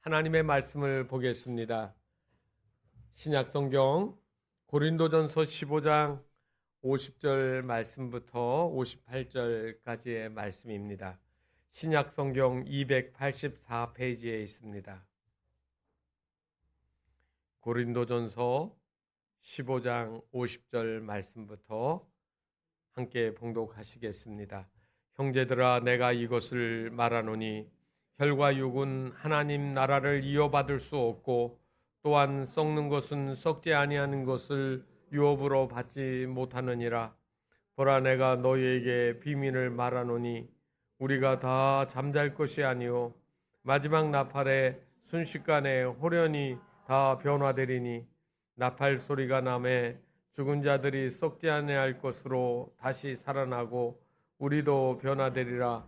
하나님의 말씀을 보겠습니다. 신약성경 고린도전서 15장 50절 말씀부터 58절까지의 말씀입니다. 신약성경 284페이지에 있습니다. 고린도전서 15장 50절 말씀부터 함께 봉독하시겠습니다. 형제들아, 내가 이것을 말하노니 혈과 육은 하나님 나라를 이어받을 수 없고 또한 썩는 것은 썩지 아니하는 것을 유업으로 받지 못하느니라. 보라, 내가 너희에게 비밀을 말하노니 우리가 다 잠잘 것이 아니요 마지막 나팔에 순식간에 호련히 다 변화되리니 나팔 소리가 나매 죽은 자들이 썩지 아니할 것으로 다시 살아나고 우리도 변화되리라.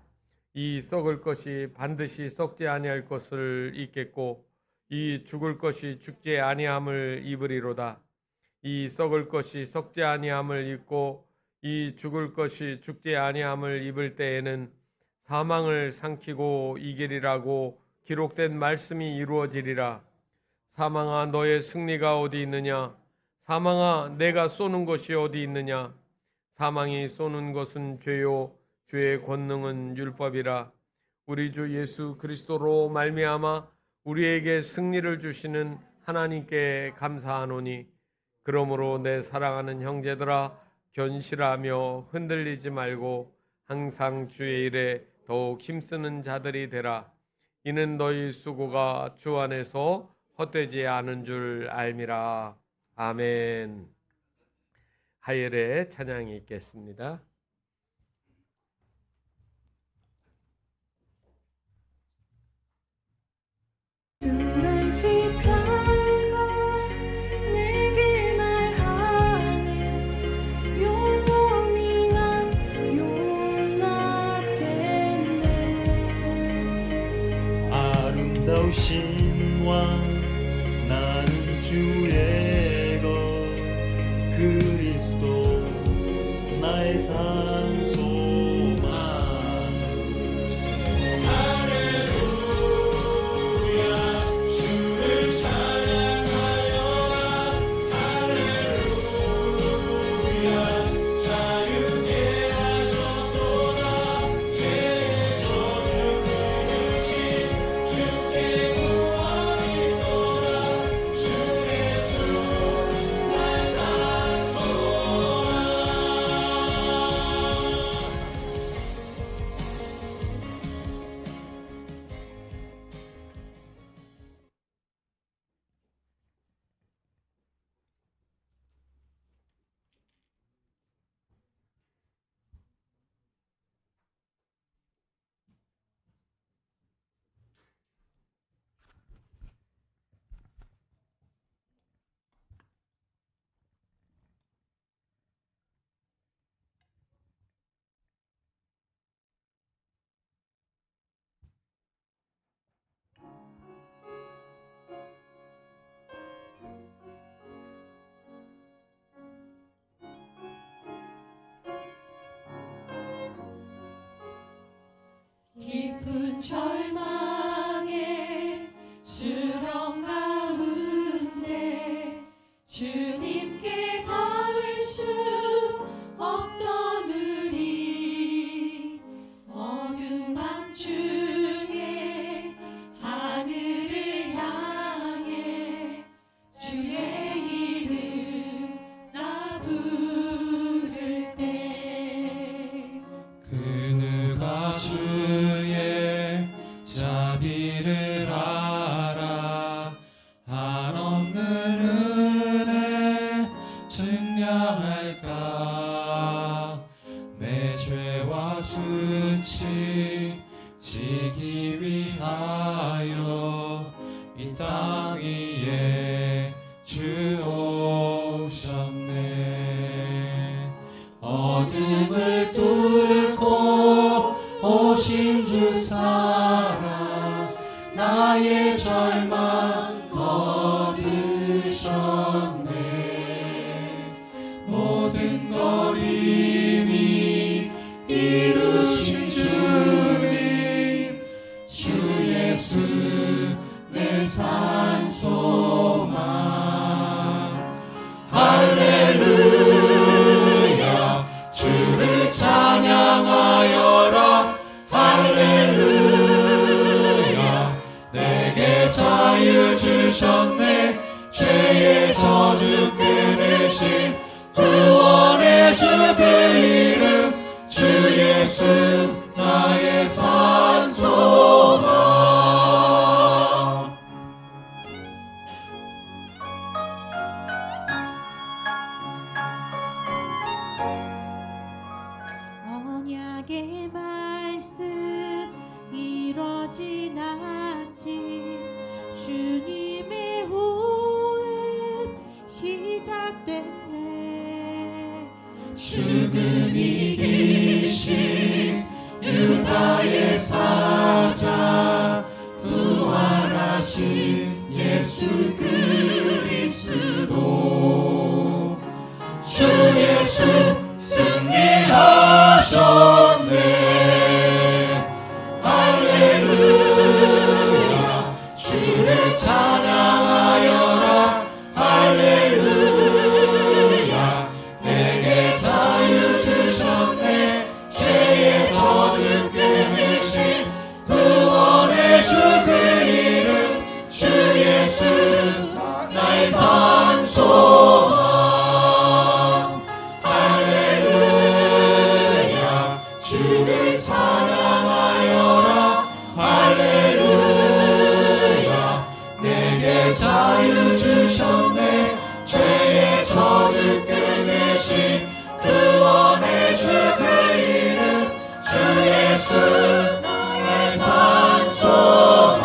이 썩을 것이 반드시 썩지 아니할 것을 입겠고 이 죽을 것이 죽지 아니함을 입으리로다. 이 썩을 것이 썩지 아니함을 입고 이 죽을 것이 죽지 아니함을 입을 때에는 사망을 삼키고 이기리라고 기록된 말씀이 이루어지리라. 사망아, 너의 승리가 어디 있느냐? 사망아, 내가 쏘는 것이 어디 있느냐? 사망이 쏘는 것은 죄요 죄의 권능은 율법이라. 우리 주 예수 그리스도로 말미암아 우리에게 승리를 주시는 하나님께 감사하노니, 그러므로 내 사랑하는 형제들아, 견실하며 흔들리지 말고 항상 주의 일에 더욱 힘쓰는 자들이 되라. 이는 너희 수고가 주 안에서 헛되지 않은 줄 알미라. 아멘. 하열의 찬양이 있겠습니다. 주의 십자가 내게 말하네. 영원히 난 용납됐네. 아름다우신 왕, 나는 주의 것, 그리스도 나의 산소망. 깊은 절망에 수렁 가운데 주님께 닿을 수 없던 우리, 어두운 밤중에 하늘을 향해 주의 이름 나 부를 때, 그누가 주의 자비를 알아 한없는 은혜 증량할까. 내 죄와 수치 지기 위하여 이 땅 위에 주 오셨네. 어둠을 뚫고 오신 주 살아 나의 절망 거두셨네. 모든 것 이미 이루신 주님, 주 예수 내 주셨네. 죄의 저주 끊으신 구원의 주 그 이름 주 예수 나의 산소망. 언약의 말씀 이뤄지나치 주님의 호흡 시작됐네. 죽음 이기신 유다의 사자 부활하신 예수 그리스도 주 예수 승리하셨네. 할렐루야 주를 찬양하여라. 할렐루야 내게 자유 주셨네. 죄의 저주 끊으신 구원의 주 그 이름 주 예수 나의 산소망. 할렐루야 주를 찬양하여라. 할렐루야 내게 자유 주셨네. 죄의 저주 끊으신 구원의 주 그 이름 주 예수 나의 산소망.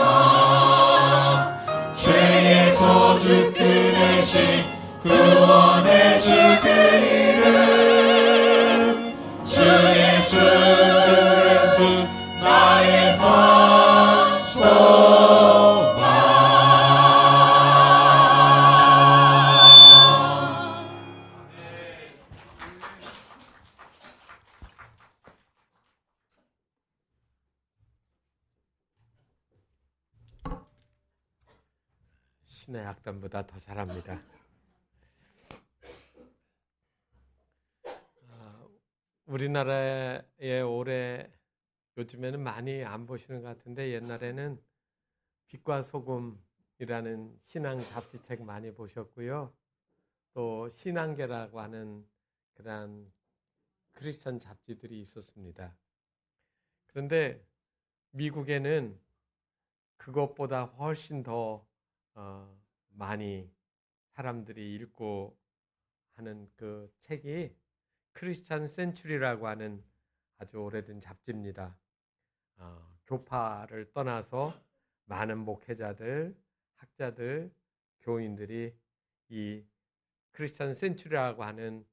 죄의 저주 끊으신 구원의 주 그 이름 주 예수 나의 산소망. 신의 악단보다 더 잘합니다. 우리나라에 올해 요즘에는 많이 안 보시는 것 같은데 옛날에는 빛과 소금이라는 신앙 잡지책 많이 보셨고요. 또 신앙계라고 하는 그런 크리스천 잡지들이 있었습니다. 그런데 미국에는 그것보다 훨씬 더 많이 사람들이 읽고 하는 그 책이 크리스찬 센츄리라고 하는 아주 오래된 잡지입니다. 교파를 떠나서 많은 목회자들, 학자들, 교인들이 이 크리스찬 센츄리라고 하는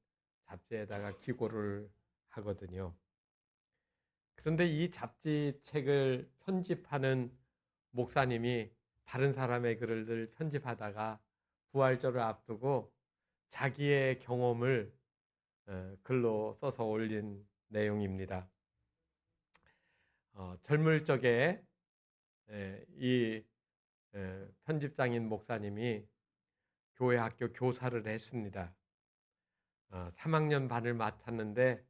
잡지에다가 기고를 하거든요. 그런데 이 잡지 책을 편집하는 목사님이 다른 사람의 글을 편집하다가 부활절을 앞두고 자기의 경험을 글로 써서 올린 내용입니다. 젊을 적에 이 편집장인 목사님이 교회 학교 교사를 했습니다. 3학년 반을 맡았는데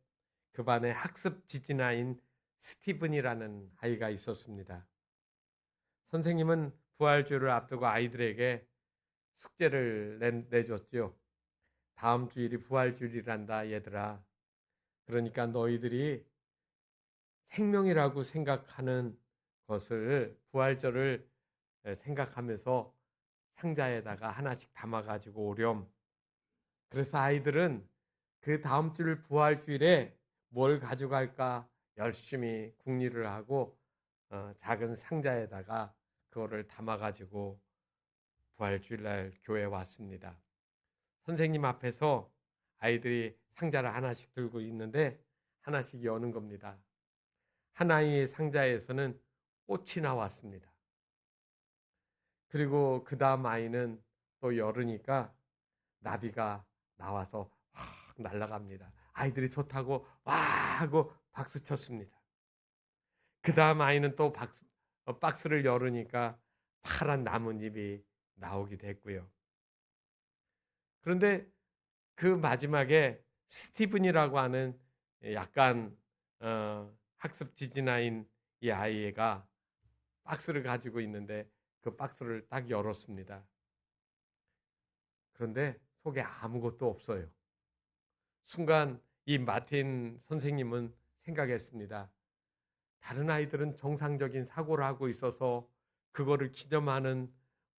그 반에 학습 지진아인 스티븐이라는 아이가 있었습니다. 선생님은 부활주일을 앞두고 아이들에게 숙제를 내줬지요. 다음 주일이 부활주일이란다 얘들아. 그러니까 너희들이 생명이라고 생각하는 것을 부활절을 생각하면서 상자에다가 하나씩 담아가지고 오렴. 그래서 아이들은 그 다음 주 부활주일에 뭘 가져갈까 열심히 궁리를 하고 작은 상자에다가 그거를 담아가지고 부활주일날 교회에 왔습니다. 선생님 앞에서 아이들이 상자를 하나씩 들고 있는데 하나씩 여는 겁니다. 하나의 상자에서는 꽃이 나왔습니다. 그리고 그 다음 아이는 또 열으니까 나비가 나와서 확 날아갑니다. 아이들이 좋다고 와 하고 박수 쳤습니다. 그 다음 아이는 또 박스를 열으니까 파란 나뭇잎이 나오게 됐고요. 그런데 그 마지막에 스티븐이라고 하는 약간 학습 지진아인 이 아이가 박스를 가지고 있는데 그 박스를 딱 열었습니다. 그런데 속에 아무것도 없어요. 순간 이 마틴 선생님은 생각했습니다. 다른 아이들은 정상적인 사고를 하고 있어서 그거를 기념하는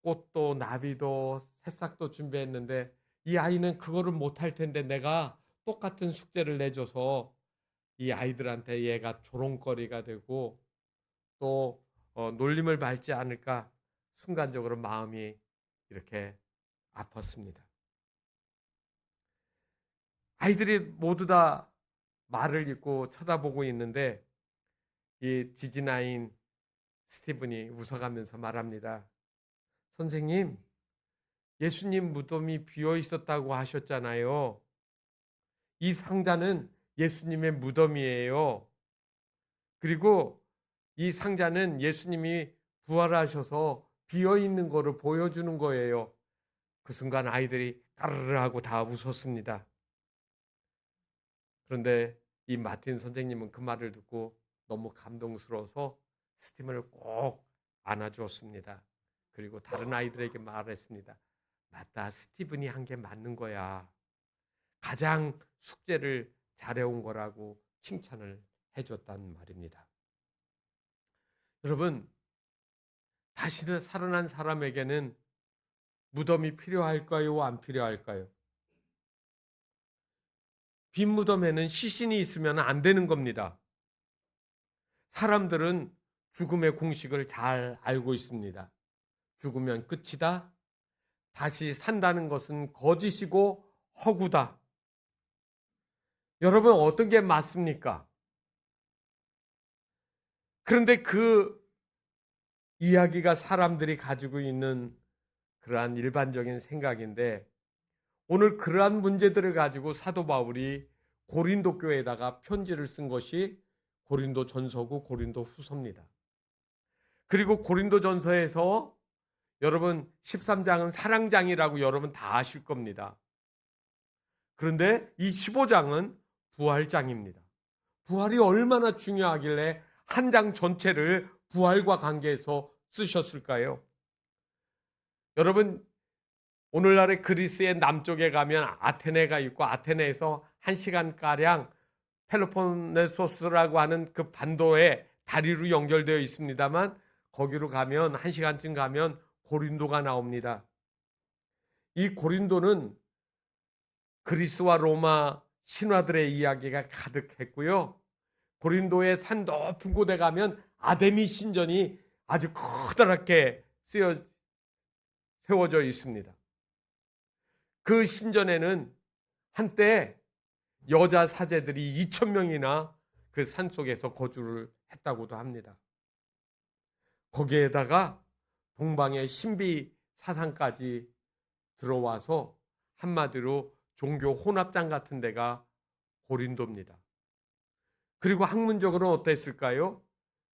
꽃도 나비도 새싹도 준비했는데 이 아이는 그거를 못할 텐데 내가 똑같은 숙제를 내줘서 이 아이들한테 얘가 조롱거리가 되고 또 놀림을 받지 않을까 순간적으로 마음이 이렇게 아팠습니다. 아이들이 모두 다 말을 잇고 쳐다보고 있는데 이 지지나인 스티븐이 웃어가면서 말합니다. 선생님, 예수님 무덤이 비어 있었다고 하셨잖아요. 이 상자는 예수님의 무덤이에요. 그리고 이 상자는 예수님이 부활하셔서 비어 있는 거를 보여주는 거예요. 그 순간 아이들이 까르르 하고 다 웃었습니다. 그런데 이 마틴 선생님은 그 말을 듣고 너무 감동스러워서 스티븐을 꼭 안아주었습니다. 그리고 다른 아이들에게 말했습니다. 맞다, 스티븐이 한 게 맞는 거야. 가장 숙제를 잘해온 거라고 칭찬을 해줬단 말입니다. 여러분, 다시는 살아난 사람에게는 무덤이 필요할까요? 안 필요할까요? 빈 무덤에는 시신이 있으면 안 되는 겁니다. 사람들은 죽음의 공식을 잘 알고 있습니다. 죽으면 끝이다. 다시 산다는 것은 거짓이고 허구다. 여러분, 어떤 게 맞습니까? 그런데 그 이야기가 사람들이 가지고 있는 그러한 일반적인 생각인데 오늘 그러한 문제들을 가지고 사도 바울이 고린도 교회에다가 편지를 쓴 것이 고린도 전서고 고린도 후서입니다. 그리고 고린도 전서에서 여러분 13장은 사랑장이라고 여러분 다 아실 겁니다. 그런데 이 15장은 부활장입니다. 부활이 얼마나 중요하길래 한 장 전체를 부활과 관계해서 쓰셨을까요? 여러분, 오늘날의 그리스의 남쪽에 가면 아테네가 있고 아테네에서 1시간가량 펠로폰네소스라고 하는 그 반도에 다리로 연결되어 있습니다만 거기로 가면 1시간쯤 가면 고린도가 나옵니다. 이 고린도는 그리스와 로마 신화들의 이야기가 가득했고요. 고린도의 산 높은 곳에 가면 아데미 신전이 아주 커다랗게 세워져 있습니다. 그 신전에는 한때 여자 사제들이 2,000명이나 그 산속에서 거주를 했다고도 합니다. 거기에다가 동방의 신비 사상까지 들어와서 한마디로 종교 혼합장 같은 데가 고린도입니다. 그리고 학문적으로 어땠을까요?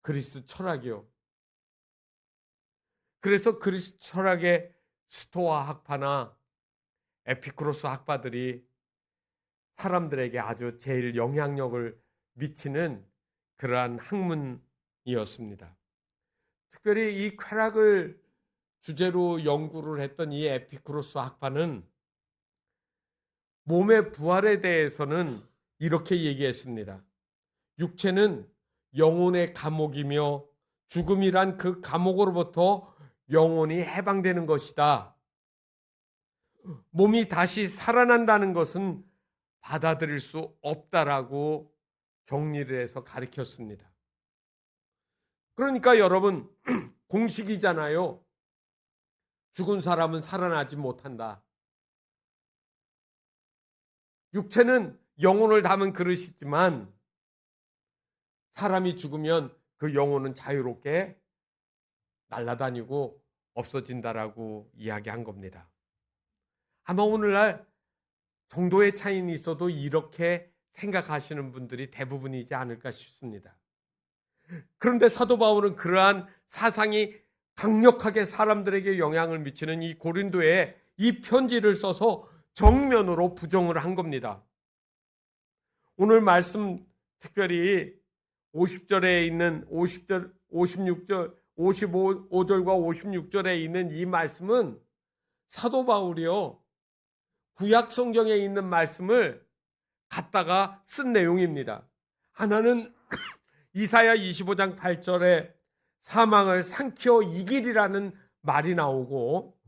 그리스 철학이요. 그래서 그리스 철학의 스토아 학파나 에피쿠로스 학파들이 사람들에게 아주 제일 영향력을 미치는 그러한 학문이었습니다. 특별히 이 쾌락을 주제로 연구를 했던 이 에피쿠로스 학파는 몸의 부활에 대해서는 이렇게 얘기했습니다. 육체는 영혼의 감옥이며 죽음이란 그 감옥으로부터 영혼이 해방되는 것이다. 몸이 다시 살아난다는 것은 받아들일 수 없다라고 정리를 해서 가르쳤습니다. 그러니까 여러분, 공식이잖아요. 죽은 사람은 살아나지 못한다. 육체는 영혼을 담은 그릇이지만 사람이 죽으면 그 영혼은 자유롭게 날아다니고 없어진다라고 이야기한 겁니다. 아마 오늘날 정도의 차이는 있어도 이렇게 생각하시는 분들이 대부분이지 않을까 싶습니다. 그런데 사도 바울은 그러한 사상이 강력하게 사람들에게 영향을 미치는 이 고린도에 이 편지를 써서 정면으로 부정을 한 겁니다. 오늘 말씀 특별히 50절에 있는 50절, 56절, 55절과 56절에 있는 이 말씀은 사도 바울이요, 구약 성경에 있는 말씀을 갖다가 쓴 내용입니다. 하나는 이사야 25장 8절에 사망을 삼켜 이기리라는 말이 나오고,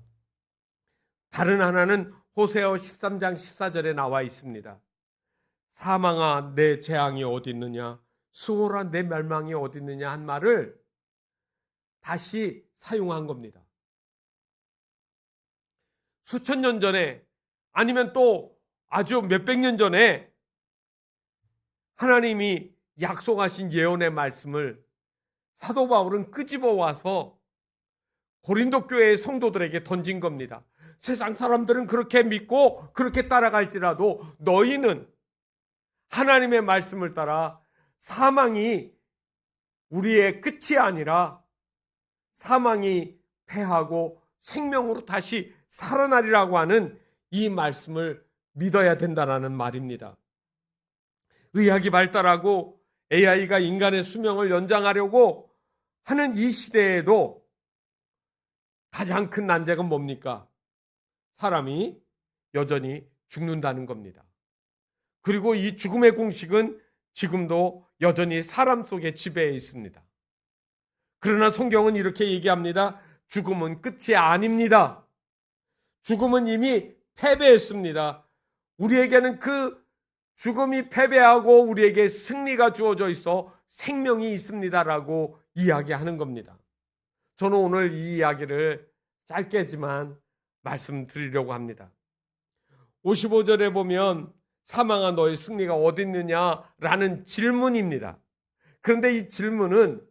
다른 하나는 호세아 13장 14절에 나와 있습니다. 사망아 내 재앙이 어디 있느냐, 수월아 내 멸망이 어디 있느냐 한 말을 다시 사용한 겁니다. 수천 년 전에, 아니면 또 아주 몇백 년 전에 하나님이 약속하신 예언의 말씀을 사도 바울은 끄집어 와서 고린도 교회의 성도들에게 던진 겁니다. 세상 사람들은 그렇게 믿고 그렇게 따라갈지라도 너희는 하나님의 말씀을 따라 사망이 우리의 끝이 아니라 사망이 패하고 생명으로 다시 살아나리라고 하는 이 말씀을 믿어야 된다는 말입니다. 의학이 발달하고 AI가 인간의 수명을 연장하려고 하는 이 시대에도 가장 큰 난제가 뭡니까? 사람이 여전히 죽는다는 겁니다. 그리고 이 죽음의 공식은 지금도 여전히 사람 속에 지배해 있습니다. 그러나 성경은 이렇게 얘기합니다. 죽음은 끝이 아닙니다. 죽음은 이미 패배했습니다. 우리에게는 그 죽음이 패배하고 우리에게 승리가 주어져 있어 생명이 있습니다라고 이야기하는 겁니다. 저는 오늘 이 이야기를 짧게지만 말씀드리려고 합니다. 55절에 보면 사망아 너의 승리가 어디 있느냐라는 질문입니다. 그런데 이 질문은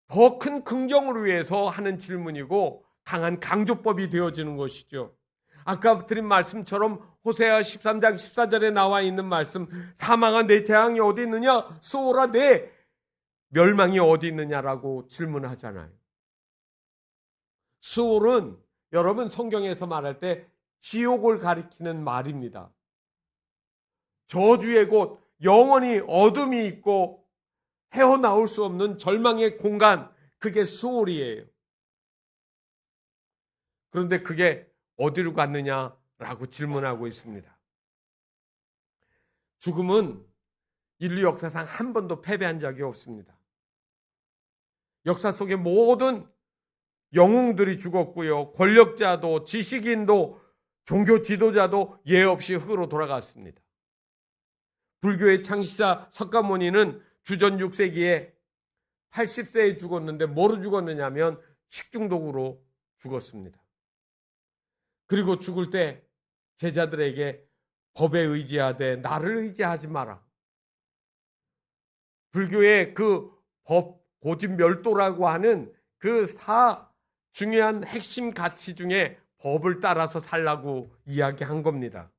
더 큰 긍정을 위해서 하는 질문이고 강한 강조법이 되어지는 것이죠. 아까 드린 말씀처럼 호세아 13장 14절에 나와 있는 말씀, 사망아 내 재앙이 어디 있느냐, 수월아 내 멸망이 어디 있느냐라고 질문하잖아요. 수월은 여러분 성경에서 말할 때 지옥을 가리키는 말입니다. 저주의 곳, 영원히 어둠이 있고 헤어나올 수 없는 절망의 공간, 그게 수월이에요. 그런데 그게 어디로 갔느냐라고 질문하고 있습니다. 죽음은 인류 역사상 한 번도 패배한 적이 없습니다. 역사 속의 모든 영웅들이 죽었고요. 권력자도 지식인도 종교 지도자도 예 없이 흙으로 돌아갔습니다. 불교의 창시자 석가모니는 주전 6세기에 80세에 죽었는데 뭐로 죽었느냐면 식중독으로 죽었습니다. 그리고 죽을 때 제자들에게 법에 의지하되 나를 의지하지 마라. 불교의 그 법, 고집멸도라고 하는 그 중요한 핵심 가치 중에 법을 따라서 살라고 이야기한 겁니다.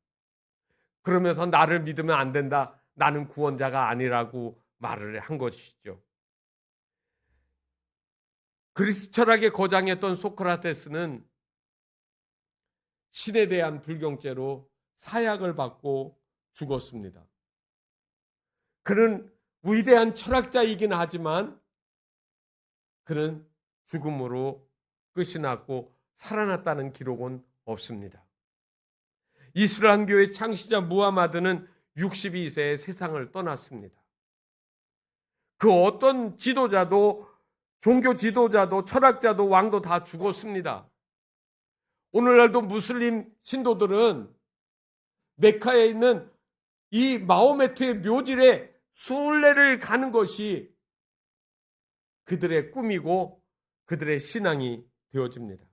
그러면서 나를 믿으면 안 된다. 나는 구원자가 아니라고 말을 한 것이죠. 그리스 철학에 거장했던 소크라테스는 신에 대한 불경죄로 사약을 받고 죽었습니다. 그는 위대한 철학자이긴 하지만 그는 죽음으로 끝이 났고 살아났다는 기록은 없습니다. 이슬람교의 창시자 무하마드는 62세에 세상을 떠났습니다. 그 어떤 지도자도, 종교 지도자도, 철학자도, 왕도 다 죽었습니다. 오늘날도 무슬림 신도들은 메카에 있는 이 마호메트의 묘질에 순례를 가는 것이 그들의 꿈이고 그들의 신앙이 되어집니다.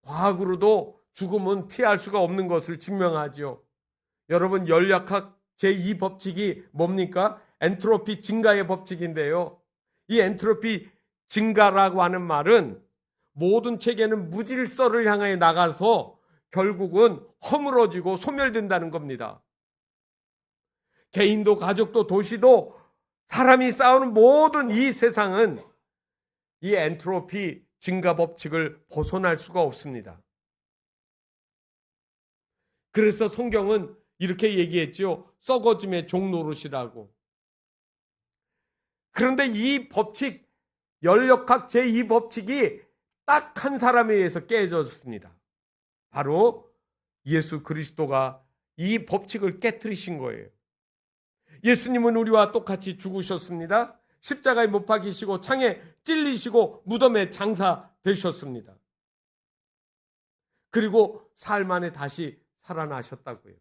과학으로도 죽음은 피할 수가 없는 것을 증명하죠. 여러분, 열역학 제2법칙이 뭡니까? 엔트로피 증가의 법칙인데요. 이 엔트로피 증가라고 하는 말은 모든 체계는 무질서를 향해 나가서 결국은 허물어지고 소멸된다는 겁니다. 개인도 가족도 도시도 사람이 싸우는 모든 이 세상은 이 엔트로피 증가 법칙을 벗어날 수가 없습니다. 그래서 성경은 이렇게 얘기했죠. 썩어짐의 종노릇이라고. 그런데 이 법칙, 연력학 제2법칙이 딱 한 사람에 의해서 깨졌습니다. 바로 예수 그리스도가 이 법칙을 깨트리신 거예요. 예수님은 우리와 똑같이 죽으셨습니다. 십자가에 못 박히시고 창에 찔리시고 무덤에 장사되셨습니다. 그리고 사흘 만에 다시 살아나셨다고요.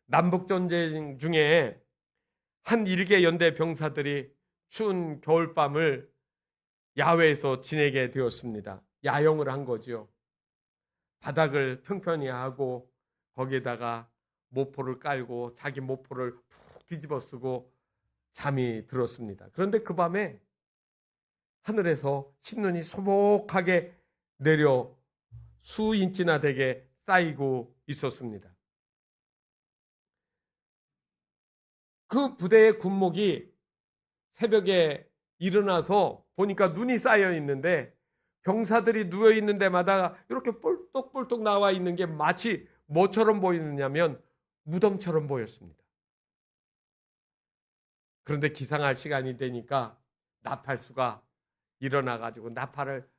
남북전쟁 중에 한 일개 연대 병사들이 추운 겨울밤을 야외에서 지내게 되었습니다. 야영을 한 거죠. 바닥을 평평히 하고 거기에다가 모포를 깔고 자기 모포를 푹 뒤집어 쓰고 잠이 들었습니다. 그런데 그 밤에 하늘에서 신눈이 소복하게 내려 수인치나 되게 쌓이고 있었습니다. 그 부대의 군목이 새벽에 일어나서 보니까 눈이 쌓여 있는데 병사들이 누워 있는 데마다 이렇게 볼떡볼떡 나와 있는 게 마치 뭐처럼 보이느냐면 무덤처럼 보였습니다. 그런데 기상할 시간이 되니까 나팔수가 일어나가지고 나팔을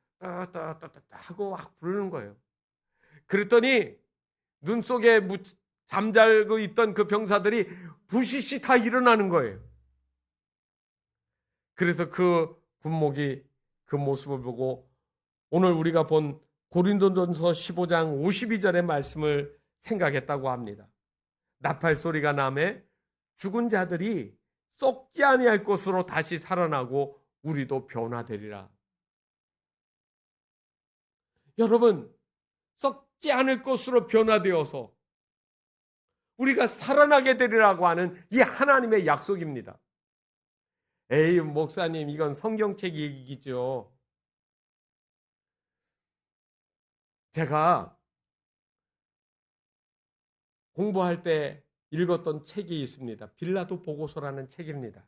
하고 막 부르는 거예요. 그랬더니 눈 속에 잠자고 있던 그 병사들이 부시시 다 일어나는 거예요. 그래서 그 군목이 그 모습을 보고 오늘 우리가 본 고린도전서 15장 52절의 말씀을 생각했다고 합니다. 나팔 소리가 나매 죽은 자들이 썩지 아니할 것으로 다시 살아나고 우리도 변화되리라. 여러분, 썩지 않을 것으로 변화되어서 우리가 살아나게 되리라고 하는 이 하나님의 약속입니다. 에이, 목사님, 이건 성경책 얘기죠. 제가 공부할 때 읽었던 책이 있습니다. 빌라도 보고서라는 책입니다.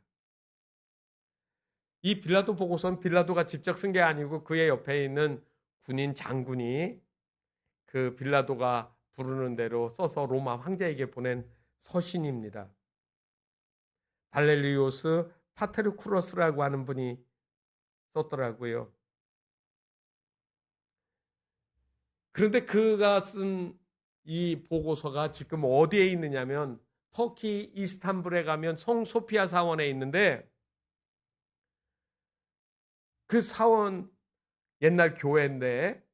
이 빌라도 보고서는 빌라도가 직접 쓴 게 아니고 그의 옆에 있는 군인 장군이 그 빌라도가 부르는 대로 써서 로마 황제에게 보낸 서신입니다. 발렐리오스 파테르쿠로스라고 하는 분이 썼더라고요. 그런데 그가 쓴 이 보고서가 지금 어디에 있느냐면 터키 이스탄불에 가면 성소피아 사원에 있는데 그 사원 옛날 교회인데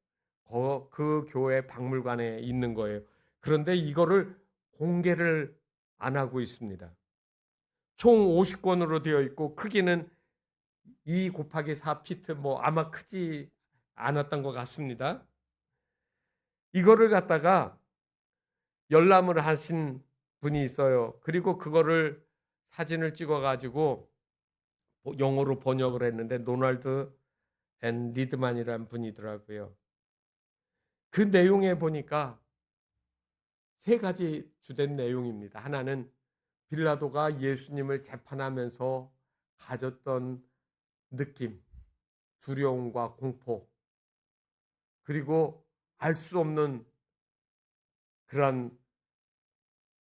그 교회 박물관에 있는 거예요. 그런데 이거를 공개를 안 하고 있습니다. 총 50권으로 되어 있고 크기는 2 곱하기 4피트 뭐 아마 크지 않았던 것 같습니다. 이거를 갖다가 열람을 하신 분이 있어요. 그리고 그거를 사진을 찍어가지고 영어로 번역을 했는데 노널드 앤 리드만이라는 분이더라고요. 그 내용에 보니까 3가지 주된 내용입니다. 하나는 빌라도가 예수님을 재판하면서 가졌던 느낌, 두려움과 공포, 그리고 알 수 없는 그런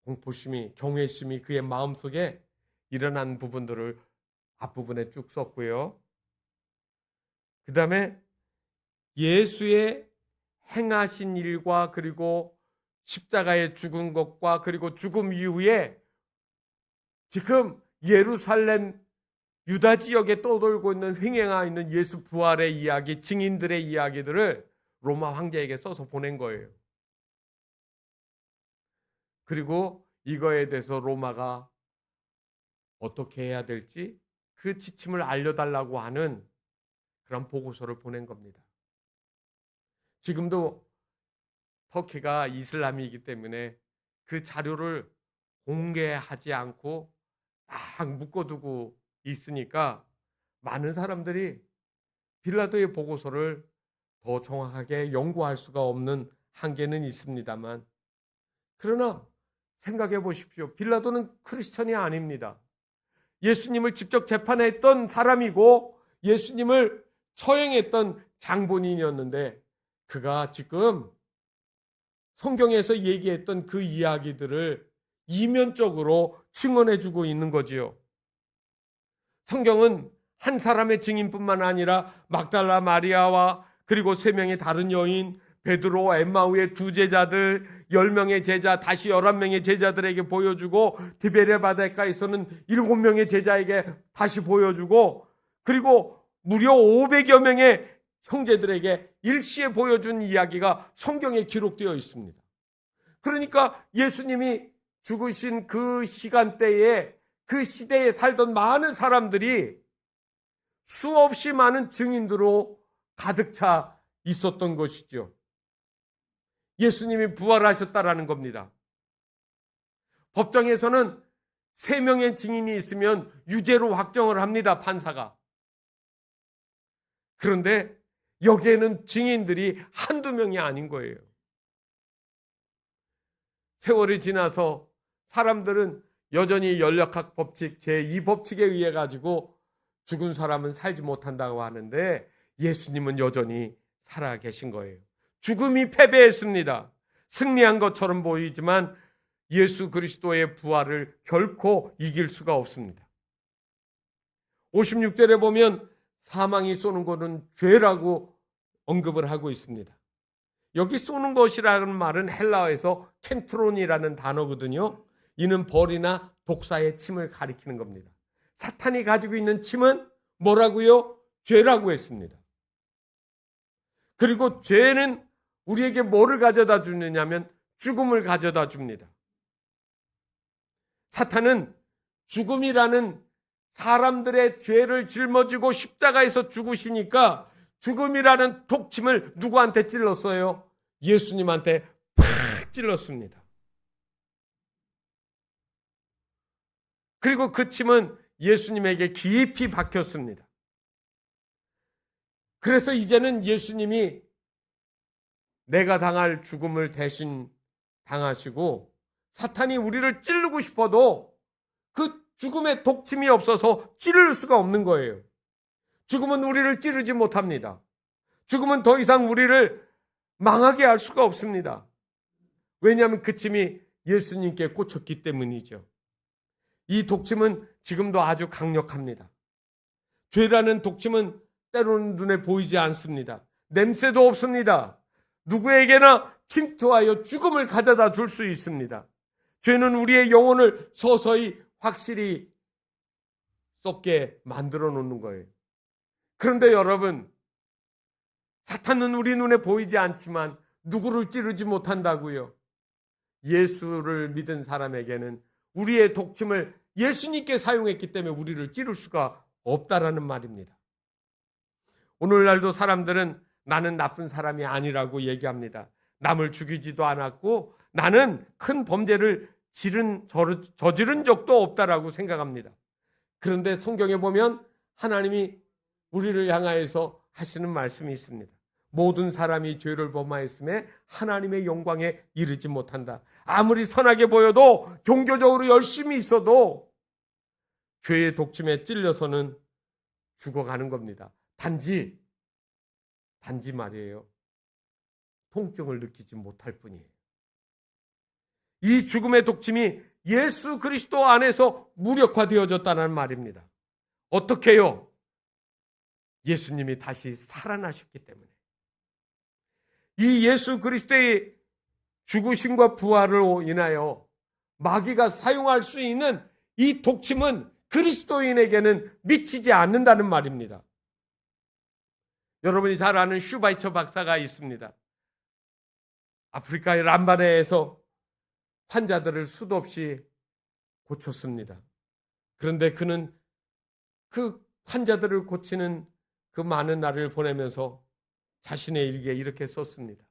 공포심이, 경외심이 그의 마음속에 일어난 부분들을 앞부분에 쭉 썼고요. 그 다음에 예수의 행하신 일과 그리고 십자가에 죽은 것과 그리고 죽음 이후에 지금 예루살렘 유다 지역에 떠돌고 있는 횡행하고 있는 예수 부활의 이야기, 증인들의 이야기들을 로마 황제에게 써서 보낸 거예요. 그리고 이거에 대해서 로마가 어떻게 해야 될지 그 지침을 알려달라고 하는 그런 보고서를 보낸 겁니다. 지금도 터키가 이슬람이기 때문에 그 자료를 공개하지 않고 딱 묶어두고 있으니까 많은 사람들이 빌라도의 보고서를 더 정확하게 연구할 수가 없는 한계는 있습니다만, 그러나 생각해 보십시오. 빌라도는 크리스천이 아닙니다. 예수님을 직접 재판했던 사람이고 예수님을 처형했던 장본인이었는데 그가 지금 성경에서 얘기했던 그 이야기들을 이면적으로 증언해 주고 있는 거지요. 성경은 한 사람의 증인뿐만 아니라 막달라 마리아와 그리고 3명의 다른 여인, 베드로, 엠마우의 2 제자들, 10명의 제자, 다시 11명의 제자들에게 보여주고, 디베레 바닷가에서는 7명의 제자에게 다시 보여주고, 그리고 무려 500여 명의 형제들에게 일시에 보여준 이야기가 성경에 기록되어 있습니다. 그러니까 예수님이 죽으신 그 시간대에, 그 시대에 살던 많은 사람들이 수없이 많은 증인들로 가득 차 있었던 것이죠. 예수님이 부활하셨다라는 겁니다. 법정에서는 3명의 증인이 있으면 유죄로 확정을 합니다, 판사가. 그런데 여기에는 증인들이 한두 명이 아닌 거예요. 세월이 지나서 사람들은 여전히 연력학 법칙 제2법칙에 의해 가지고 죽은 사람은 살지 못한다고 하는데 예수님은 여전히 살아 계신 거예요. 죽음이 패배했습니다. 승리한 것처럼 보이지만 예수 그리스도의 부활을 결코 이길 수가 없습니다. 56절에 보면 사망이 쏘는 것은 죄라고 언급을 하고 있습니다. 여기 쏘는 것이라는 말은 헬라어에서 켄트론이라는 단어거든요. 이는 벌이나 독사의 침을 가리키는 겁니다. 사탄이 가지고 있는 침은 뭐라고요? 죄라고 했습니다. 그리고 죄는 우리에게 뭐를 가져다 주느냐면 죽음을 가져다 줍니다. 사탄은 죽음이라는 사람들의 죄를 짊어지고 십자가에서 죽으시니까 죽음이라는 독침을 누구한테 찔렀어요? 예수님한테 팍 찔렀습니다. 그리고 그 침은 예수님에게 깊이 박혔습니다. 그래서 이제는 예수님이 내가 당할 죽음을 대신 당하시고 사탄이 우리를 찌르고 싶어도 그 죽음의 독침이 없어서 찌를 수가 없는 거예요. 죽음은 우리를 찌르지 못합니다. 죽음은 더 이상 우리를 망하게 할 수가 없습니다. 왜냐하면 그 침이 예수님께 꽂혔기 때문이죠. 이 독침은 지금도 아주 강력합니다. 죄라는 독침은 때로는 눈에 보이지 않습니다. 냄새도 없습니다. 누구에게나 침투하여 죽음을 가져다 줄 수 있습니다. 죄는 우리의 영혼을 서서히 확실히 썩게 만들어 놓는 거예요. 그런데 여러분, 사탄은 우리 눈에 보이지 않지만 누구를 찌르지 못한다고요. 예수를 믿은 사람에게는 우리의 독침을 예수님께 사용했기 때문에 우리를 찌를 수가 없다라는 말입니다. 오늘날도 사람들은 나는 나쁜 사람이 아니라고 얘기합니다. 남을 죽이지도 않았고 나는 큰 범죄를 저지른 적도 없다라고 생각합니다. 그런데 성경에 보면 하나님이 우리를 향하여서 하시는 말씀이 있습니다. 모든 사람이 죄를 범하였음에 하나님의 영광에 이르지 못한다. 아무리 선하게 보여도 종교적으로 열심히 있어도 죄의 독침에 찔려서는 죽어가는 겁니다. 단지 말이에요. 통증을 느끼지 못할 뿐이에요. 이 죽음의 독침이 예수 그리스도 안에서 무력화되어졌다는 말입니다. 어떻게요? 예수님이 다시 살아나셨기 때문에. 이 예수 그리스도의 죽으심과 부활로 인하여 마귀가 사용할 수 있는 이 독침은 그리스도인에게는 미치지 않는다는 말입니다. 여러분이 잘 아는 슈바이처 박사가 있습니다. 아프리카의 람바네에서 환자들을 수도 없이 고쳤습니다. 그런데 그는 그 환자들을 고치는 그 많은 날을 보내면서 자신의 일기에 이렇게 썼습니다.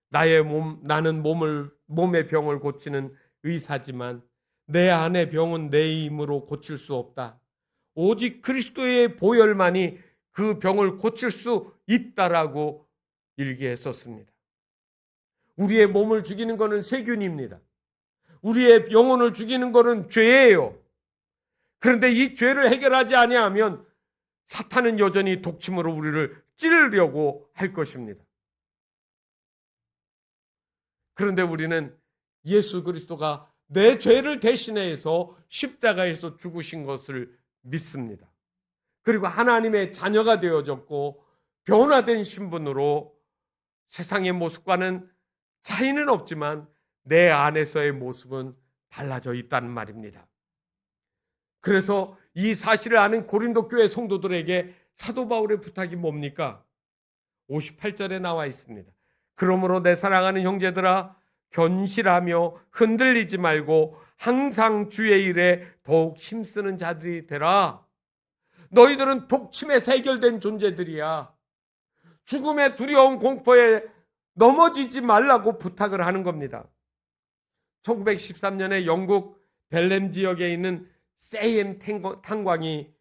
나는 몸의 병을 고치는 의사지만 내 안의 병은 내 힘으로 고칠 수 없다. 오직 그리스도의 보혈만이 그 병을 고칠 수 있다라고 일기에 썼습니다. 우리의 몸을 죽이는 것은 세균입니다. 우리의 영혼을 죽이는 것은 죄예요. 그런데 이 죄를 해결하지 아니하면 사탄은 여전히 독침으로 우리를 찌르려고 할 것입니다. 그런데 우리는 예수 그리스도가 내 죄를 대신해서 십자가에서 죽으신 것을 믿습니다. 그리고 하나님의 자녀가 되어졌고 변화된 신분으로 세상의 모습과는 차이는 없지만 내 안에서의 모습은 달라져 있다는 말입니다. 그래서 이 사실을 아는 고린도 교회 성도들에게 사도 바울의 부탁이 뭡니까? 58절에 나와 있습니다. 그러므로 내 사랑하는 형제들아, 견실하며 흔들리지 말고 항상 주의 일에 더욱 힘쓰는 자들이 되라. 너희들은 독침에서 해결된 존재들이야. 죽음의 두려운 공포에 넘어지지 말라고 부탁을 하는 겁니다. 1913년에 영국 벨렘 지역에 있는 세이엠 탄광이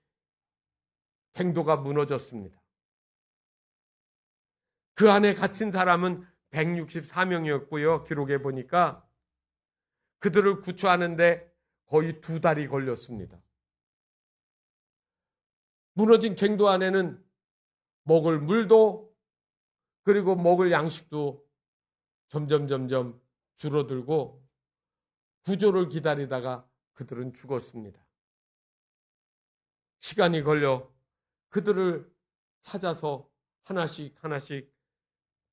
갱도가 무너졌습니다. 그 안에 갇힌 사람은 164명이었고요. 기록해 보니까 그들을 구출하는데 거의 2달이 걸렸습니다. 무너진 갱도 안에는 먹을 물도 그리고 먹을 양식도 점점 줄어들고 구조를 기다리다가 그들은 죽었습니다. 시간이 걸려 그들을 찾아서 하나씩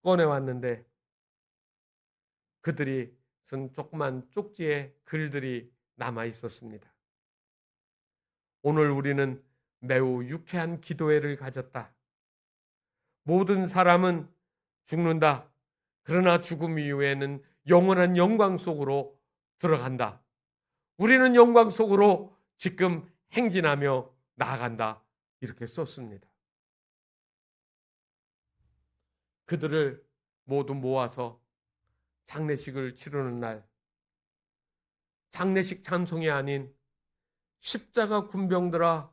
꺼내왔는데 그들이 쓴 조그만 쪽지에 글들이 남아 있었습니다. 오늘 우리는 매우 유쾌한 기도회를 가졌다. 모든 사람은 죽는다. 그러나 죽음 이후에는 영원한 영광 속으로 들어간다. 우리는 영광 속으로 지금 행진하며 나아간다. 이렇게 썼습니다. 그들을 모두 모아서 장례식을 치르는 날, 장례식 찬송이 아닌 십자가 군병들아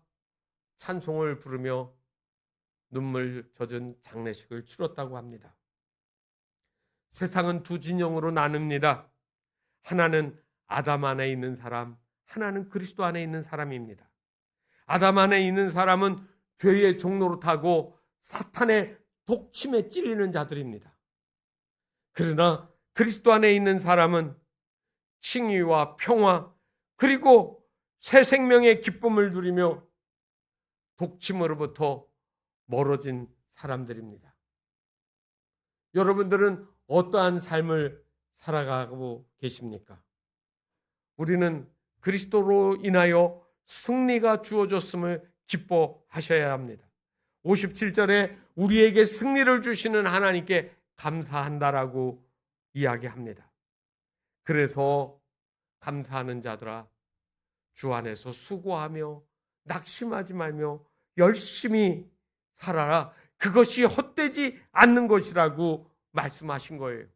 찬송을 부르며 눈물 젖은 장례식을 치렀다고 합니다. 세상은 두 진영으로 나눕니다. 하나는 아담 안에 있는 사람, 하나는 그리스도 안에 있는 사람입니다. 아담 안에 있는 사람은 죄의 종로로 타고 사탄의 독침에 찔리는 자들입니다. 그러나 그리스도 안에 있는 사람은 칭의와 평화 그리고 새 생명의 기쁨을 누리며 독침으로부터 멀어진 사람들입니다. 여러분들은 어떠한 삶을 살아가고 계십니까? 우리는 그리스도로 인하여 승리가 주어졌음을 기뻐하셔야 합니다. 57절에 우리에게 승리를 주시는 하나님께 감사한다라고 이야기합니다. 그래서 감사하는 자들아, 주 안에서 수고하며 낙심하지 말며 열심히 살아라. 그것이 헛되지 않는 것이라고 말씀하신 거예요.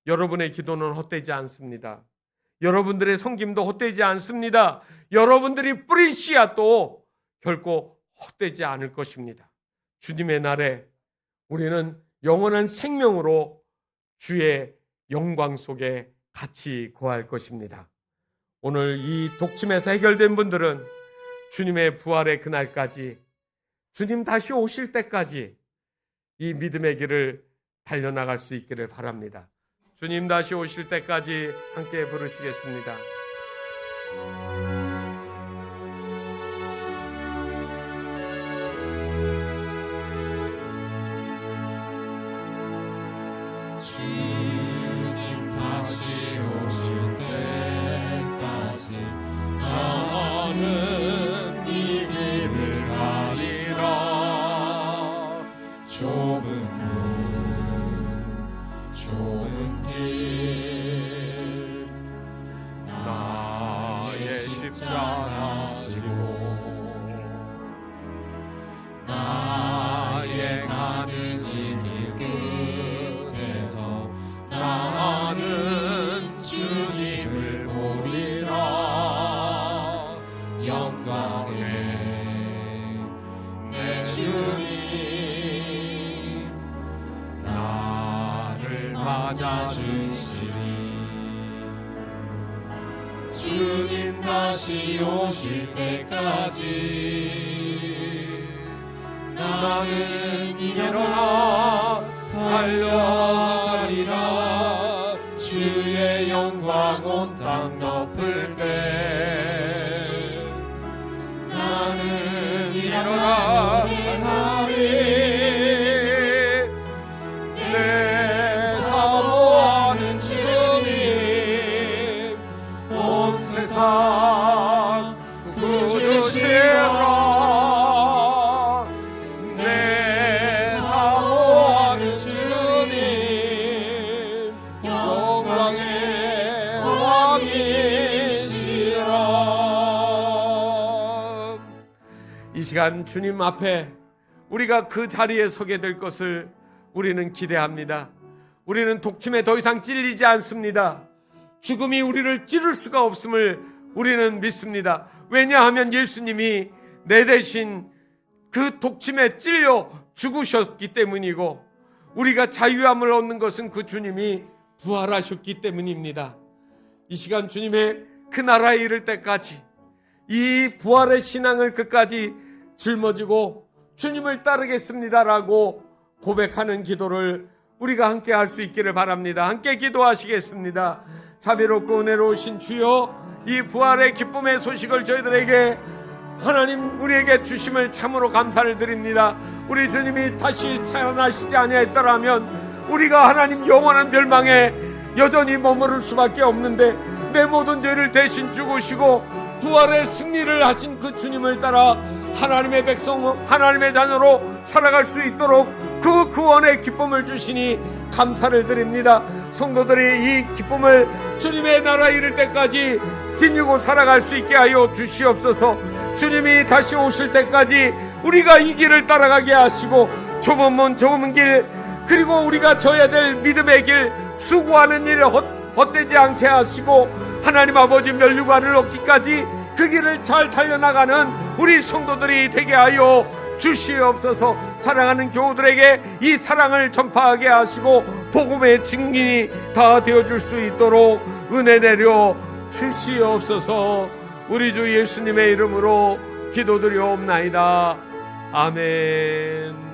여러분의 기도는 헛되지 않습니다. 여러분들의 섬김도 헛되지 않습니다. 여러분들이 뿌린 씨앗도 결코 헛되지 않을 것입니다. 주님의 날에 우리는 영원한 생명으로 주의 영광 속에 같이 거할 것입니다. 오늘 이 독침에서 해결된 분들은 주님의 부활의 그날까지, 주님 다시 오실 때까지 이 믿음의 길을 달려나갈 수 있기를 바랍니다. 주님 다시 오실 때까지 함께 부르시겠습니다. 주님 다시 오실 때까지 나는 이 길을 가리라. 좁은 길 나의 십자가 지고 나의 가는 이 길 끝에서 나는 주님을 보리라. 영광의 내 주님 나를 맞아주시리. 주님 다시 오실 때까지 나는 일어나 달려가리라. 주의 영광 온 땅 덮을 때 시간 주님 앞에 우리가 그 자리에 서게 될 것을 우리는 기대합니다. 우리는 독침에 더 이상 찔리지 않습니다. 죽음이 우리를 찌를 수가 없음을 우리는 믿습니다. 왜냐하면 예수님이 내 대신 그 독침에 찔려 죽으셨기 때문이고, 우리가 자유함을 얻는 것은 그 주님이 부활하셨기 때문입니다. 이 시간 주님의 그 나라에 이를 때까지 이 부활의 신앙을 끝까지 짊어지고 주님을 따르겠습니다라고 고백하는 기도를 우리가 함께 할 수 있기를 바랍니다. 함께 기도하시겠습니다. 자비롭고 은혜로우신 주여, 이 부활의 기쁨의 소식을 저희들에게 하나님 우리에게 주심을 참으로 감사를 드립니다. 우리 주님이 다시 살아나시지 아니했더라면 우리가 하나님 영원한 멸망에 여전히 머무를 수밖에 없는데, 내 모든 죄를 대신 죽으시고 부활의 승리를 하신 그 주님을 따라 하나님의 백성, 하나님의 자녀로 살아갈 수 있도록 그 구원의 기쁨을 주시니 감사를 드립니다. 성도들이 이 기쁨을 주님의 나라에 이를 때까지 지니고 살아갈 수 있게 하여 주시옵소서. 주님이 다시 오실 때까지 우리가 이 길을 따라가게 하시고, 좁은 문 좁은 길, 그리고 우리가 져야 될 믿음의 길, 수고하는 일 헛되지 않게 하시고, 하나님 아버지 면류관을 얻기까지 그 길을 잘 달려나가는 우리 성도들이 되게 하여 주시옵소서. 사랑하는 교우들에게 이 사랑을 전파하게 하시고 복음의 증인이 다 되어줄 수 있도록 은혜 내려 주시옵소서. 우리 주 예수님의 이름으로 기도드리옵나이다. 아멘.